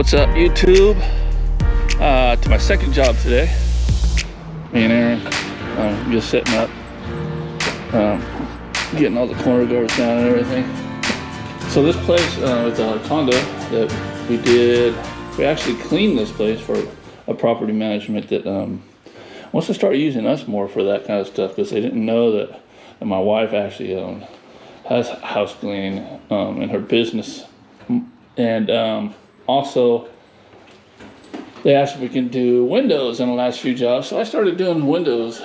What's up, YouTube? To my second job today. Me and Aaron just setting up, getting all the corner guards down and everything. So this place with the condo that we actually cleaned this place for a property management that wants to start using us more for that kind of stuff, because they didn't know that my wife actually has house cleaning in her business. And also, they asked if we can do windows in the last few jobs, so I started doing windows.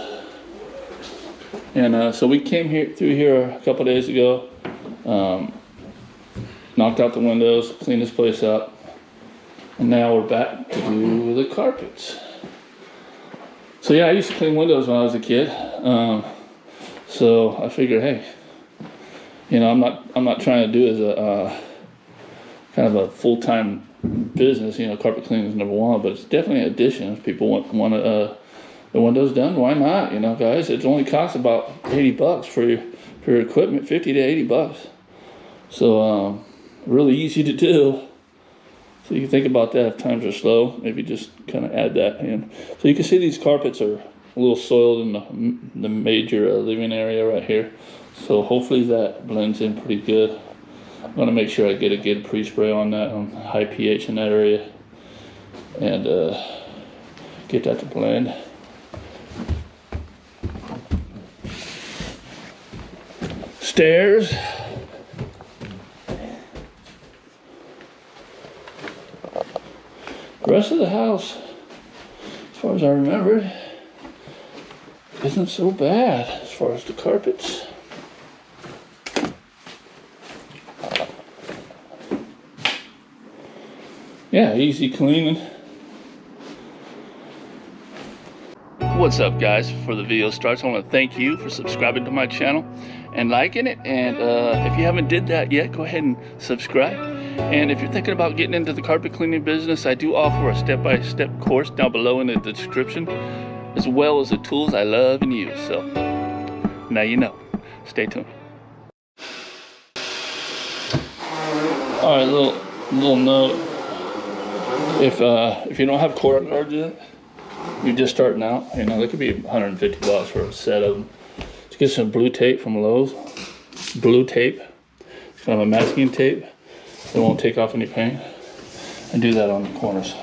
And so we came through here a couple days ago, knocked out the windows, cleaned this place up, and now we're back to do the carpets. So yeah, I used to clean windows when I was a kid, so I figured, hey, you know, I'm not trying to do it as a kind of a full-time business. You know, carpet cleaning is number one, but it's definitely an addition. If people want the windows done, why not? You know, guys, it only costs about $80 for your equipment, $50 to $80. So really easy to do. So you can think about that if times are slow. Maybe just kind of add that in. So you can see these carpets are a little soiled in the major living area right here. So hopefully that blends in pretty good. I'm going to make sure I get a good pre-spray on that, on high pH in that area, and get that to blend. Stairs. The rest of the house, as far as I remembered, isn't so bad as far as the carpets. Yeah, easy cleaning. What's up, guys? Before the video starts, I want to thank you for subscribing to my channel and liking it. And if you haven't did that yet, go ahead and subscribe. And if you're thinking about getting into the carpet cleaning business, I do offer a step-by-step course down below in the description, as well as the tools I love and use. So now you know. Stay tuned. All right, little note. If you don't have corner guards yet, you're just starting out, you know, they could be $150 for a set of them. Just get some blue tape from Lowe's. Blue tape. It's kind of a masking tape. It won't take off any paint. And do that on the corners.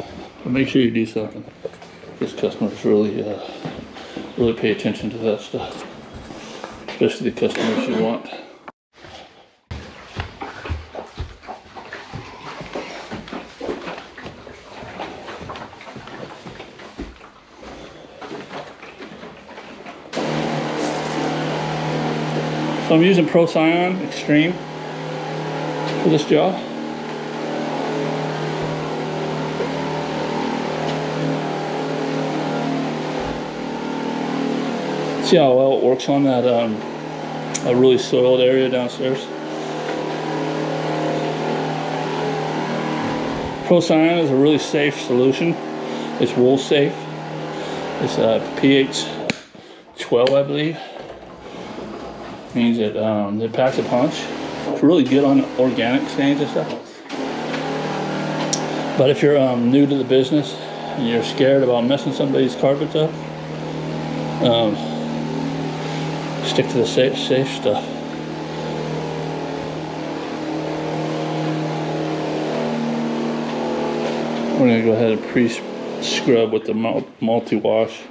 But make sure you do something, because customers really pay attention to that stuff. Especially the customers you want. So I'm using Pro Cyan Extreme for this job. See how well it works on that a really soiled area downstairs. Pro Cyan is a really safe solution. It's wool safe. It's pH 12, I believe. Means it packs a punch. It's really good on organic stains and stuff. But if you're new to the business and you're scared about messing somebody's carpets up, stick to the safe stuff. We're going to go ahead and pre-scrub with the multi-wash.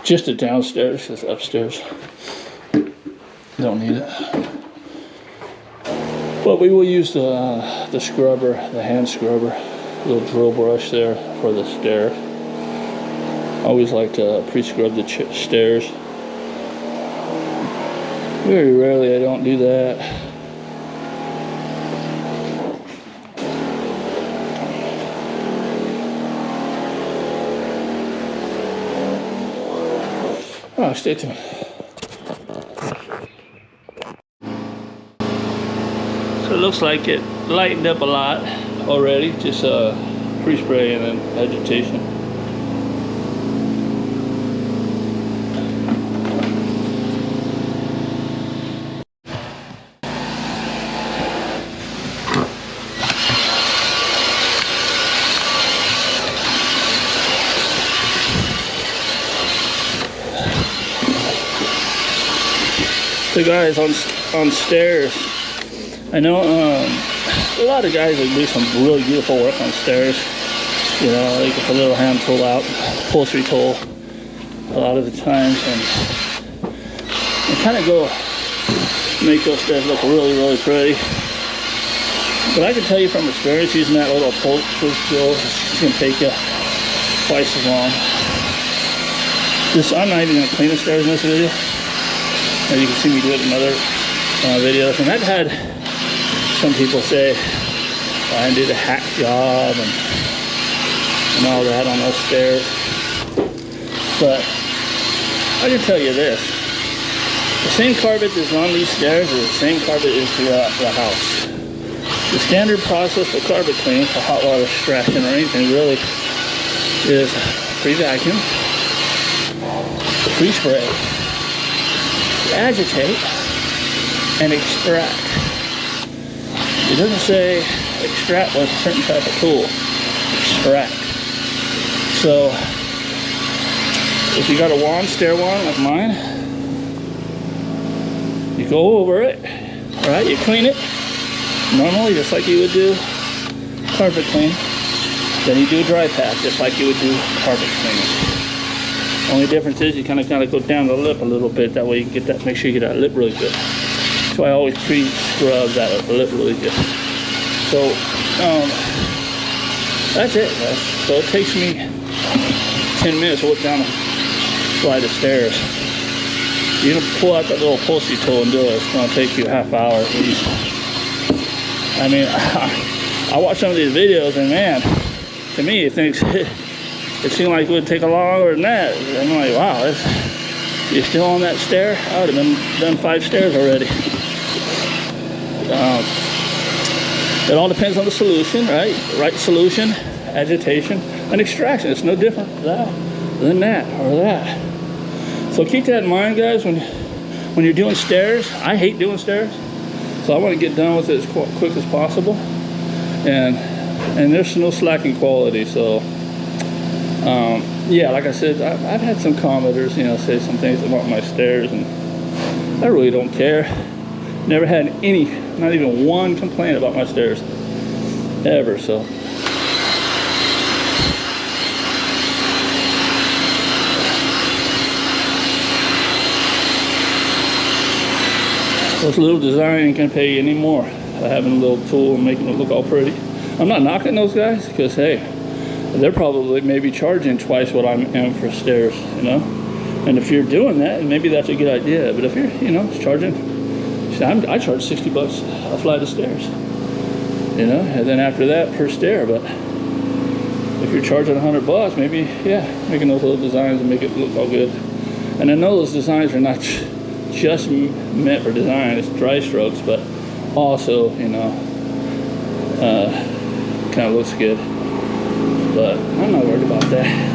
Just the downstairs, because upstairs don't need it. But we will use the scrubber, the hand scrubber, little drill brush there for the stair. I always like to pre-scrub the stairs. Very rarely I don't do that. Oh, stay tuned. So it looks like it lightened up a lot already, just pre-spray and then vegetation. So guys, on stairs, I know a lot of guys that do some really beautiful work on stairs. You know, they get the little hand tool out, upholstery tool, a lot of the times, and kind of go make those stairs look really, really pretty. But I can tell you from experience, using that little upholstery tool, it's going to take you twice as long. I'm not even going to clean the stairs in this video. As you can see me do it in other videos. And I've had some people say, I did a hack job and all that on those stairs. But I can tell you this. The same carpet that's on these stairs is the same carpet is throughout the house. The standard process for carpet cleaning, for hot water extraction or anything really, is pre-vacuum, pre-spray, agitate, and extract. It doesn't say extract with a certain type of tool. Extract. So, if you got a wand, stair wand like mine, you go over it, alright, you clean it, normally just like you would do carpet clean. Then you do a dry pat, just like you would do carpet cleaning. Only difference is you kind of go down the lip a little bit. That way you can get that, make sure you get that lip really good. So I always pre-scrub that lip really good. So that's it, guys. So it takes me 10 minutes to work down a flight of stairs. You can pull out that little upholstery tool and do it. It's going to take you a half hour at least. I mean, I watch some of these videos and man, to me it seemed like it would take a lot longer than that. I'm like, wow, you're still on that stair? I would have done 5 stairs already. It all depends on the solution, right? The right solution, agitation, and extraction. It's no different than that or that. So keep that in mind, guys, when you're doing stairs. I hate doing stairs, so I want to get done with it as quick as possible. And there's no slacking quality, so yeah, like I said, I've had some commenters, you know, say some things about my stairs, and I really don't care. Never had any, not even one complaint about my stairs, ever, so. This little design ain't gonna pay you any more. Having a little tool and making it look all pretty. I'm not knocking those guys, because hey, they're probably maybe charging twice what I am for stairs, you know. And if you're doing that, maybe that's a good idea. But if you're, you know, charging, I charge $60 a flight of stairs, you know, and then after that per stair. But if you're charging $100, maybe, yeah, making those little designs and make it look all good. And I know those designs are not just meant for design, it's dry strokes, but also, you know, kind of looks good. But I'm not worried about that.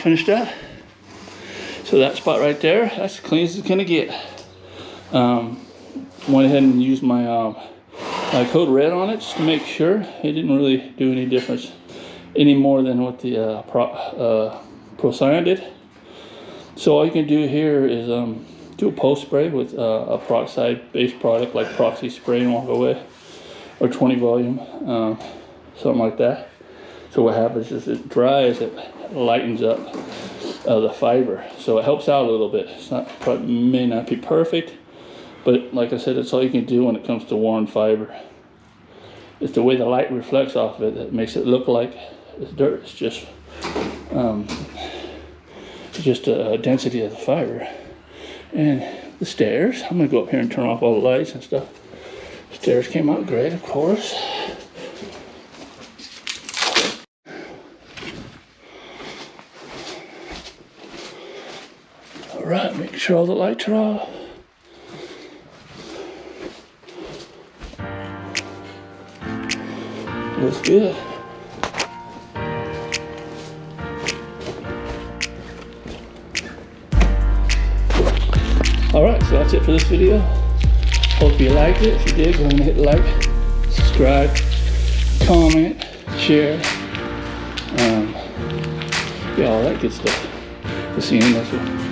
finished up. So that spot right there, that's as clean as it's gonna get. Went ahead and used my code red on it just to make sure. It didn't really do any difference any more than what the Pro Cyan did. So all you can do here is do a post spray with a peroxide based product like Proxy Spray and walk away, or 20 volume, something like that. So what happens is it dries, it lightens up the fiber, so it helps out a little bit. It's not, probably may not be perfect, but like I said, it's all you can do when it comes to worn fiber. It's the way the light reflects off of it that makes it look like it's dirt. It's just a density of the fiber. And the stairs, I'm gonna go up here and turn off all the lights and stuff. Stairs came out great, of course. All right, make sure all the lights are off. Looks good. All right, so that's it for this video. Hope you liked it. If you did, go ahead and hit like, subscribe, comment, share, yeah, all that good stuff. We'll see you in the next one.